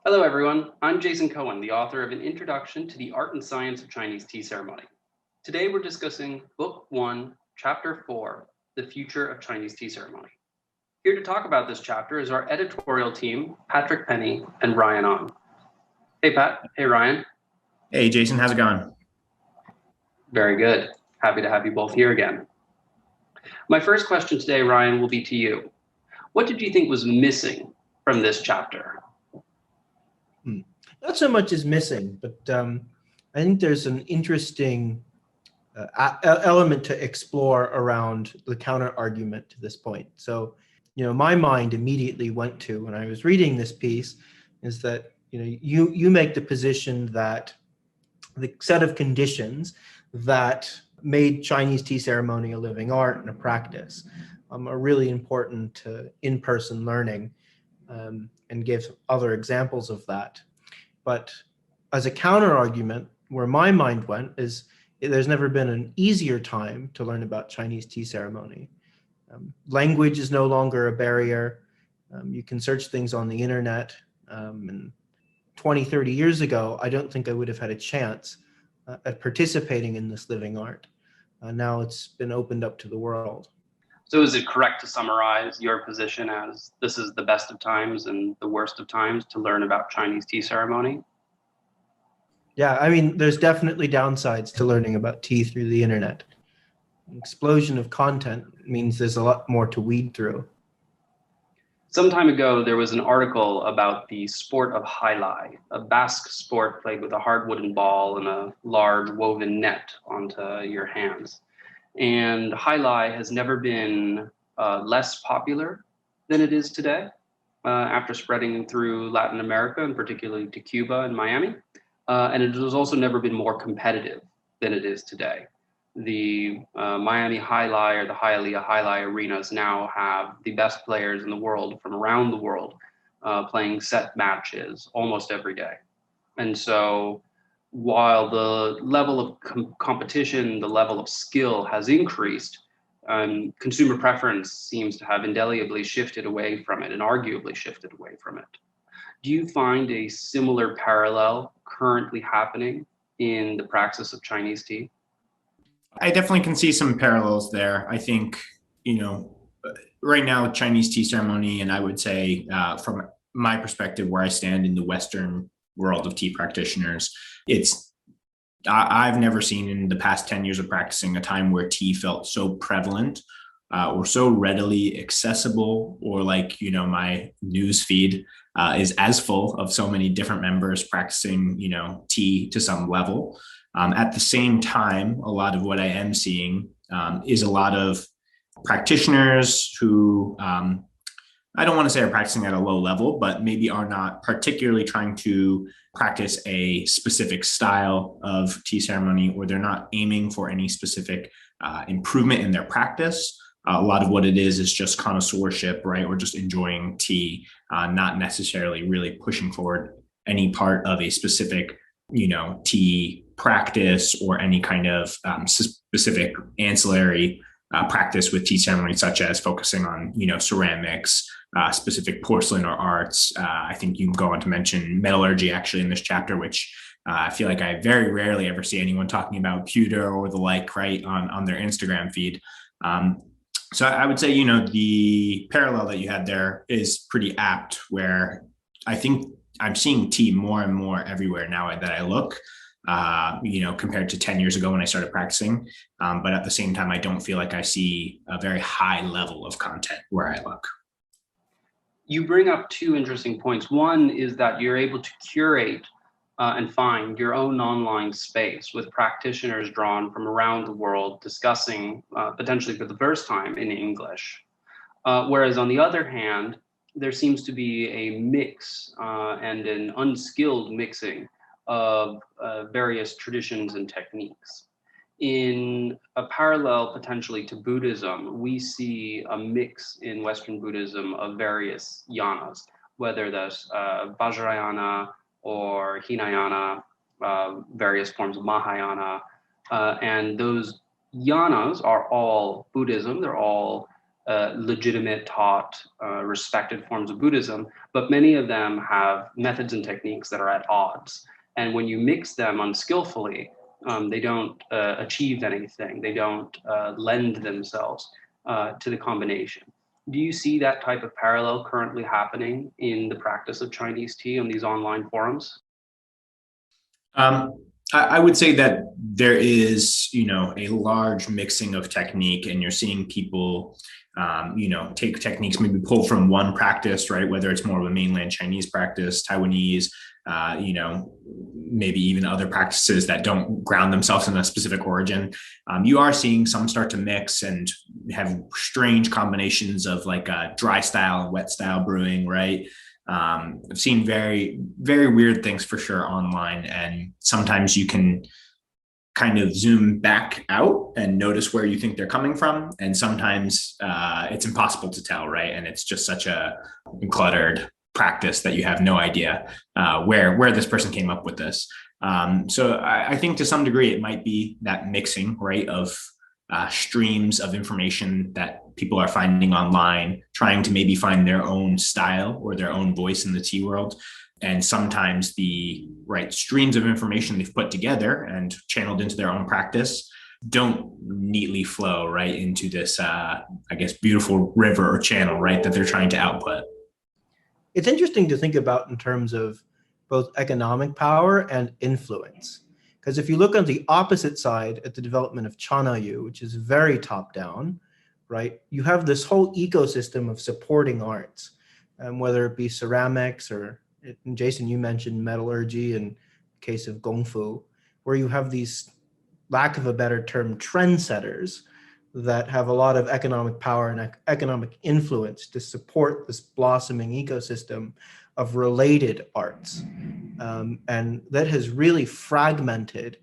Hello, everyone. I'm Jason Cohen, the author of An Introduction to the Art and Science of Chinese Tea Ceremony. Today, we're discussing Book 1, Chapter 4, The Future of Chinese Tea Ceremony. Here to talk about this chapter is our editorial team, Patrick Penny and Ryan Ahn. Hey, Pat. Hey, Ryan. Hey, Jason, how's it going? Very good. Happy to have you both here again. My first question today, Ryan, will be to you. What did you think was missing from this chapter? Not so much as missing, but I think there's an interesting element to explore around the counter argument to this point. So, my mind immediately went to, when I was reading this piece, is that you make the position that the set of conditions that made Chinese tea ceremony a living art and a practice are really important to in-person learning, and give other examples of that. But as a counter argument, where my mind went is there's never been an easier time to learn about Chinese tea ceremony. Language is no longer a barrier. You can search things on the internet. And 20, 30 years ago, I don't think I would have had a chance at participating in this living art. Now it's been opened up to the world. So is it correct to summarize your position as this is the best of times and the worst of times to learn about Chinese tea ceremony? Yeah, I mean, there's definitely downsides to learning about tea through the internet. An explosion of content means there's a lot more to weed through. Some time ago, there was an article about the sport of Hailai, a Basque sport played with a hard wooden ball and a large woven net onto your hands. And Hailai has never been less popular than it is today, after spreading through Latin America and particularly to Cuba and Miami. And it has also never been more competitive than it is today. The Miami Hailai or the Hialeah Hailai arenas now have the best players in the world from around the world playing set matches almost every day. And so while the level of competition, the level of skill has increased, consumer preference seems to have indelibly shifted away from it and arguably shifted away from it. Do you find a similar parallel currently happening in the praxis of Chinese tea? I definitely can see some parallels there. I think, right now, Chinese tea ceremony, and I would say from my perspective, where I stand in the Western world of tea practitioners, I've never seen in the past 10 years of practicing a time where tea felt so prevalent or so readily accessible, or like, my news feed is as full of so many different members practicing, tea to some level. At the same time, a lot of what I am seeing is a lot of practitioners who I don't want to say are practicing at a low level, but maybe are not particularly trying to practice a specific style of tea ceremony, or they're not aiming for any specific improvement in their practice. A lot of what it is just connoisseurship, right? Or just enjoying tea, not necessarily really pushing forward any part of a specific, tea practice or any kind of specific ancillary practice with tea ceremony, such as focusing on, ceramics, specific porcelain or arts. I think you can go on to mention metallurgy actually in this chapter, which I feel like I very rarely ever see anyone talking about pewter or the like, right, on their Instagram feed. So I would say, the parallel that you had there is pretty apt, where I think I'm seeing tea more and more everywhere now that I look, compared to 10 years ago when I started practicing. But at the same time, I don't feel like I see a very high level of content where I look. You bring up two interesting points. One is that you're able to curate and find your own online space with practitioners drawn from around the world discussing potentially for the first time in English. Whereas on the other hand, there seems to be a mix and an unskilled mixing of various traditions and techniques. In a parallel potentially to Buddhism, we see a mix in Western Buddhism of various yanas, whether that's Vajrayana or Hinayana, various forms of Mahayana. And those yanas are all Buddhism. They're all legitimate, taught, respected forms of Buddhism, but many of them have methods and techniques that are at odds. And when you mix them unskillfully, they don't achieve anything. They don't lend themselves to the combination. Do you see that type of parallel currently happening in the practice of Chinese tea on these online forums? I would say that there is, a large mixing of technique, and you're seeing people, take techniques maybe pulled from one practice, right? Whether it's more of a mainland Chinese practice, Taiwanese, maybe even other practices that don't ground themselves in a specific origin. You are seeing some start to mix and have strange combinations of like dry style and wet style brewing, right? I've seen very, very weird things for sure online, and sometimes you can kind of zoom back out and notice where you think they're coming from, and sometimes it's impossible to tell, right? And it's just such a cluttered practice that you have no idea where this person came up with this. So I think to some degree it might be that mixing, right, of streams of information that people are finding online, trying to maybe find their own style or their own voice in the tea world. And sometimes the right streams of information they've put together and channeled into their own practice don't neatly flow right into this, beautiful river or channel, right, that they're trying to output. It's interesting to think about in terms of both economic power and influence. Because if you look on the opposite side at the development of Chanayu, which is very top down, right, you have this whole ecosystem of supporting arts, whether it be ceramics or, Jason, you mentioned metallurgy in the case of Gongfu, where you have these, lack of a better term, trendsetters that have a lot of economic power and economic influence to support this blossoming ecosystem of related arts. And that has really fragmented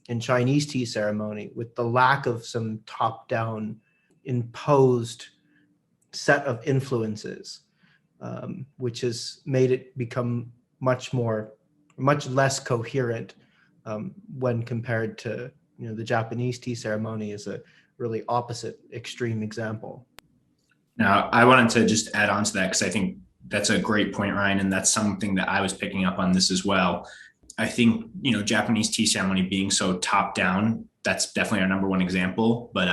in Chinese tea ceremony with the lack of some top-down imposed set of influences, which has made it become much less coherent when compared to the Japanese tea ceremony is a really opposite extreme example. Now, I wanted to just add on to that because I think that's a great point, Ryan, and that's something that I was picking up on this as well. I think, Japanese tea ceremony being so top down, that's definitely our number one example. But,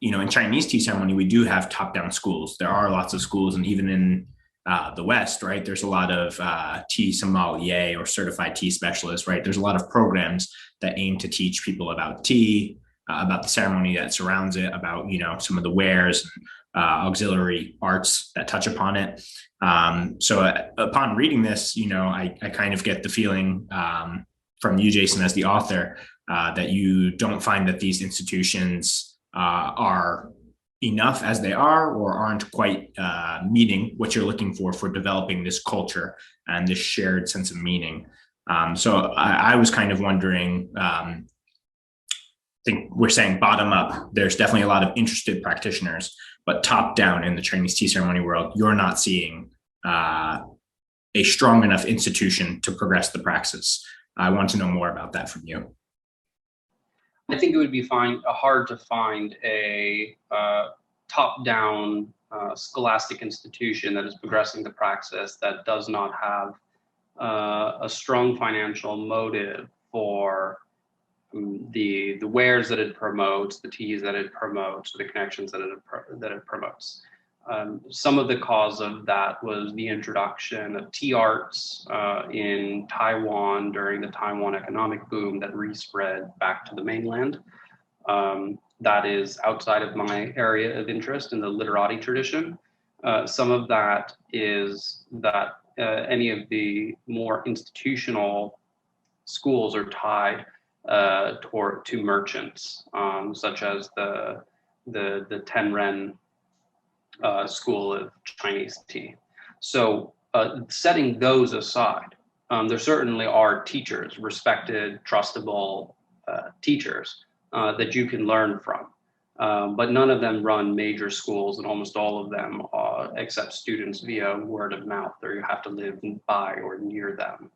in Chinese tea ceremony, we do have top down schools. There are lots of schools, and even in the West, right, there's a lot of tea sommelier or certified tea specialists, right? There's a lot of programs that aim to teach people about tea, about the ceremony that surrounds it, about, some of the wares, auxiliary arts that touch upon it. So upon reading this, I kind of get the feeling from you, Jason, as the author, that you don't find that these institutions are enough as they are, or aren't quite meeting what you're looking for developing this culture and this shared sense of meaning. So I was kind of wondering, I think we're saying bottom up, there's definitely a lot of interested practitioners, but top down in the Chinese tea ceremony world, you're not seeing a strong enough institution to progress the praxis. I want to know more about that from you. I think it would be hard to find a top-down scholastic institution that is progressing the praxis that does not have a strong financial motive for the wares that it promotes, the teas that it promotes, the connections that it promotes. Some of the cause of that was the introduction of tea arts in Taiwan during the Taiwan economic boom that respread back to the mainland. That is outside of my area of interest in the literati tradition. Some of that is that any of the more institutional schools are tied to merchants, such as the Tenren school of Chinese tea. So setting those aside, there certainly are teachers, respected, trustable teachers that you can learn from. But none of them run major schools, and almost all of them accept students via word of mouth, or you have to live by or near them.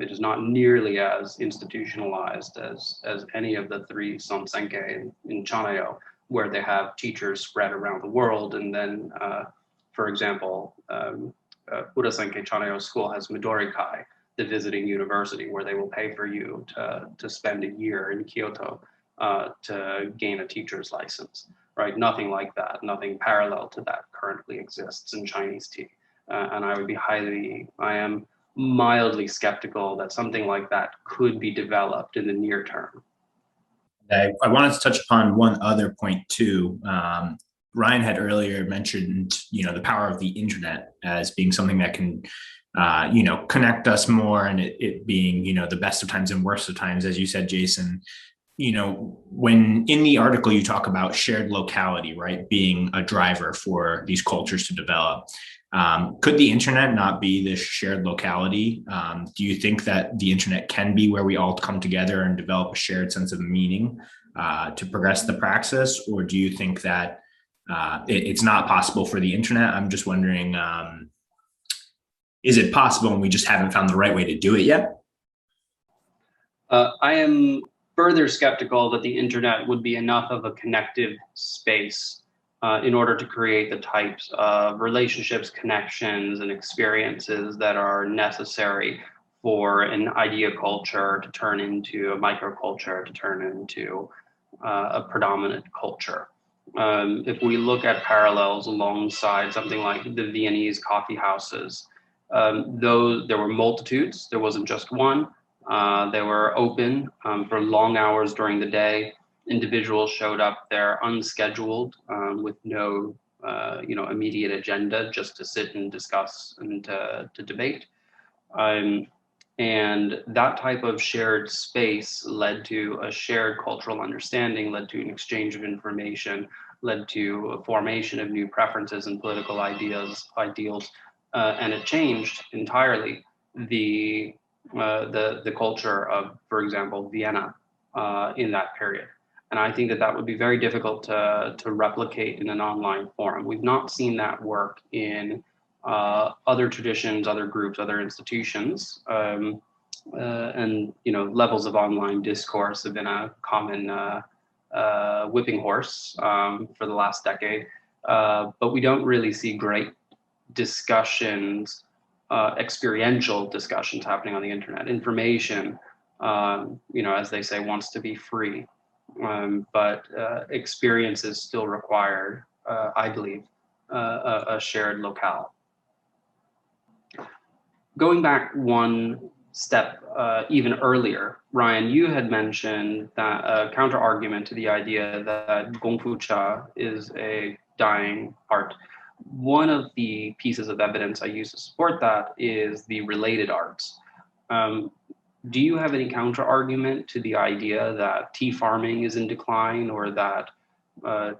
It is not nearly as institutionalized as any of the three Sansenke in Chanayo, where they have teachers spread around the world. And then, for example, Urasanke Chanayo School has Midori Kai, the visiting university, where they will pay for you to spend a year in Kyoto to gain a teacher's license, right? Nothing like that, nothing parallel to that currently exists in Chinese tea. And I am mildly skeptical that something like that could be developed in the near term. I wanted to touch upon one other point too. Ryan had earlier mentioned, the power of the internet as being something that can, connect us more, and it being, the best of times and worst of times, as you said, Jason. When in the article you talk about shared locality, right, being a driver for these cultures to develop. Could the internet not be this shared locality? Do you think that the internet can be where we all come together and develop a shared sense of meaning to progress the praxis? Or do you think that it's not possible for the internet? I'm just wondering, is it possible and we just haven't found the right way to do it yet? I am further skeptical that the internet would be enough of a connective space in order to create the types of relationships, connections, and experiences that are necessary for an idea culture to turn into a microculture, to turn into a predominant culture. If we look at parallels alongside something like the Viennese coffee houses, though there were multitudes, there wasn't just one. They were open for long hours during the day. Individuals showed up there unscheduled with no immediate agenda, just to sit and discuss and to debate. And that type of shared space led to a shared cultural understanding, led to an exchange of information, led to a formation of new preferences and political ideals, and it changed entirely the culture of, for example, Vienna in that period. And I think that would be very difficult to replicate in an online forum. We've not seen that work in other traditions, other groups, other institutions, and levels of online discourse have been a common whipping horse for the last decade. But we don't really see great discussions, experiential discussions happening on the internet. Information, as they say, wants to be free. But experience is still required, I believe, a shared locale. Going back one step even earlier, Ryan, you had mentioned that a counter argument to the idea that Gongfu Cha is a dying art. One of the pieces of evidence I use to support that is the related arts. Do you have any counter argument to the idea that tea farming is in decline, or that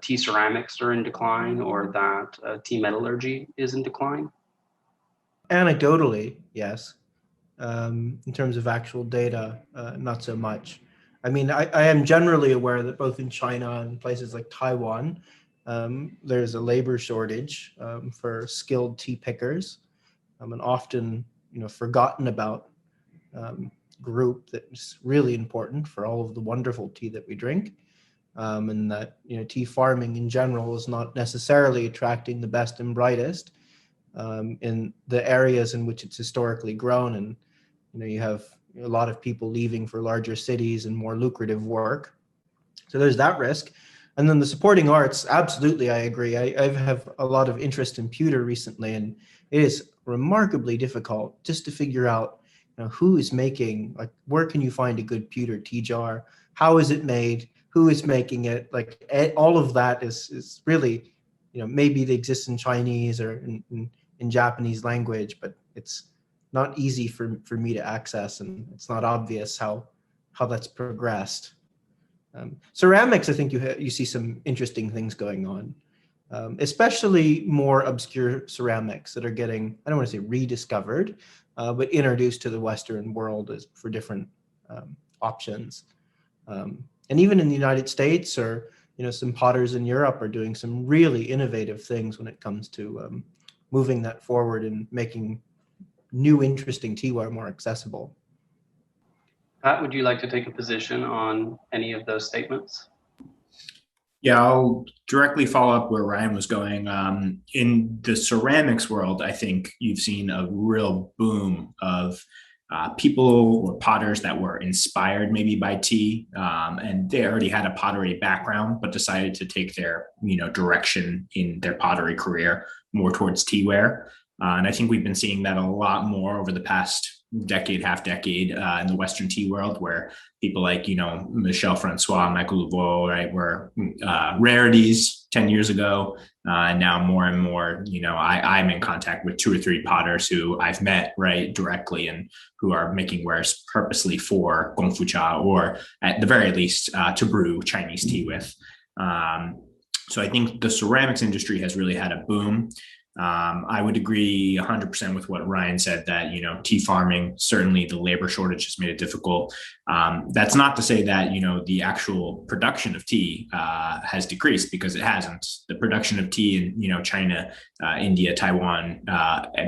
tea ceramics are in decline, or that tea metallurgy is in decline? Anecdotally, yes. In terms of actual data, not so much. I mean, I am generally aware that both in China and places like Taiwan, there's a labor shortage for skilled tea pickers, and often, forgotten about group that's really important for all of the wonderful tea that we drink, and that tea farming in general is not necessarily attracting the best and brightest in the areas in which it's historically grown, and you have a lot of people leaving for larger cities and more lucrative work. So there's that risk. And then the supporting arts, absolutely, I agree. I have a lot of interest in pewter recently, and it is remarkably difficult just to figure out who is making, like, where can you find a good pewter tea jar? How is it made? Who is making it? Like, all of that is really, maybe it exists in Chinese or in Japanese language, but it's not easy for me to access, and it's not obvious how that's progressed. Ceramics, I think you see some interesting things going on, especially more obscure ceramics that are getting, I don't want to say rediscovered, but introduced to the Western world as for different options. And even in the United States, or some potters in Europe are doing some really innovative things when it comes to moving that forward and making new interesting teaware more accessible. Pat, would you like to take a position on any of those statements? Yeah, I'll directly follow up where Ryan was going. In the ceramics world, I think you've seen a real boom of people or potters that were inspired maybe by tea, and they already had a pottery background, but decided to take their direction in their pottery career more towards teaware. And I think we've been seeing that a lot more over the past decade, half decade in the Western tea world, where people like Michel Francois, Michael Laveau, right, were rarities 10 years ago. And now more and more, I'm in contact with two or three potters who I've met right directly and who are making wares purposely for Gongfu Cha, or at the very least to brew Chinese tea with. So I think the ceramics industry has really had a boom. I would agree 100% with what Ryan said, that tea farming, certainly the labor shortage has made it difficult. That's not to say that the actual production of tea has decreased, because it hasn't. The production of tea in China, India, Taiwan,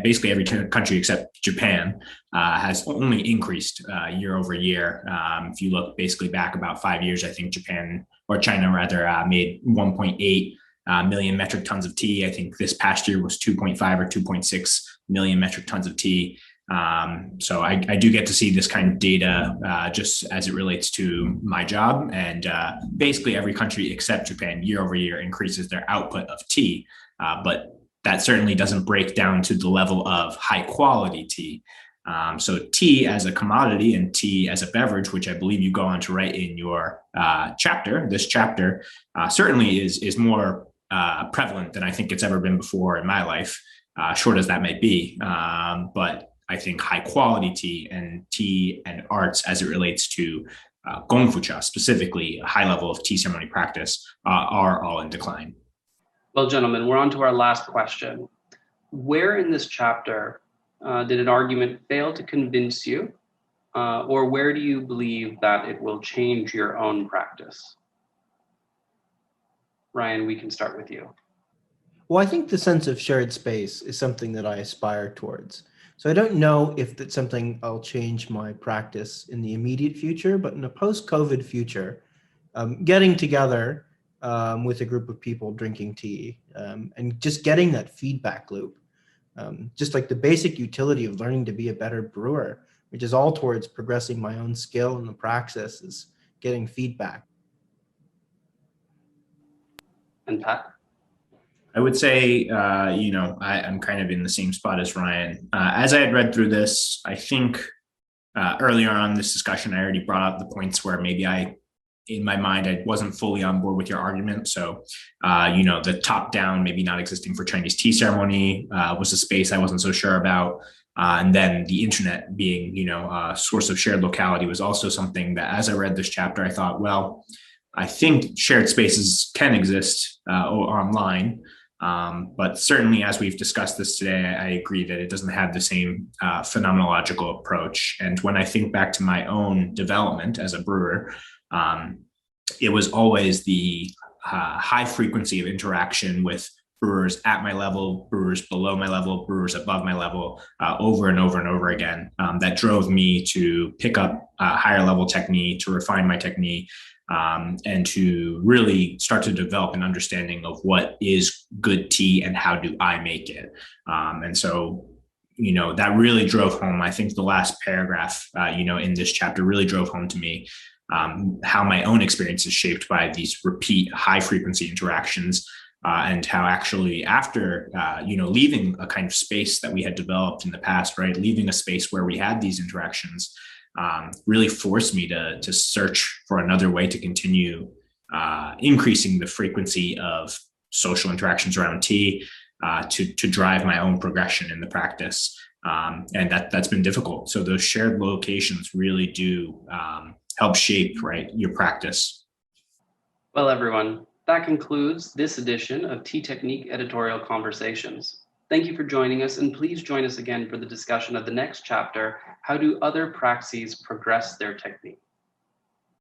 basically every country except Japan has only increased year over year. If you look basically back about 5 years, I think China rather made 1.8 million metric tons of tea. I think this past year was 2.5 or 2.6 million metric tons of tea. So I do get to see this kind of data just as it relates to my job. And basically every country except Japan year over year increases their output of tea. But that certainly doesn't break down to the level of high quality tea. So tea as a commodity and tea as a beverage, which I believe you go on to write in your this chapter, certainly is more prevalent than I think it's ever been before in my life, short as that may be. But I think high quality tea and arts as it relates to Gongfu Cha, specifically a high level of tea ceremony practice, are all in decline. Well, gentlemen, we're on to our last question. Where in this chapter did an argument fail to convince you, or where do you believe that it will change your own practice? Ryan, we can start with you. Well, I think the sense of shared space is something that I aspire towards. So I don't know if that's something I'll change my practice in the immediate future, but in a post-COVID future, getting together with a group of people drinking tea and just getting that feedback loop, just like the basic utility of learning to be a better brewer, which is all towards progressing my own skill in the praxis, is getting feedback. And Pat? I would say, I'm kind of in the same spot as Ryan. As I had read through this, I think earlier on in this discussion, I already brought up the points where maybe in my mind, I wasn't fully on board with your argument. So, the top down, maybe not existing for Chinese tea ceremony was a space I wasn't so sure about. And then the internet being, a source of shared locality was also something that, as I read this chapter, I thought, well, I think shared spaces can exist online. But certainly, as we've discussed this today, I agree that it doesn't have the same phenomenological approach. And when I think back to my own development as a brewer, it was always the high frequency of interaction with brewers at my level, brewers below my level, brewers above my level, over and over and over again, that drove me to pick up higher level technique, to refine my technique, and to really start to develop an understanding of what is good tea and how do I make it. And so, that really drove home. I think the last paragraph, in this chapter really drove home to me how my own experience is shaped by these repeat high frequency interactions, and how actually after, leaving a kind of space that we had developed in the past, right, leaving a space where we had these interactions, really forced me to search for another way to continue increasing the frequency of social interactions around tea, to drive my own progression in the practice. And that's been difficult. So those shared locations really do help shape, right, your practice. Well, everyone, that concludes this edition of Tea Technique Editorial Conversations. Thank you for joining us, and please join us again for the discussion of the next chapter, How Do Other Praxis Progress Their Technique?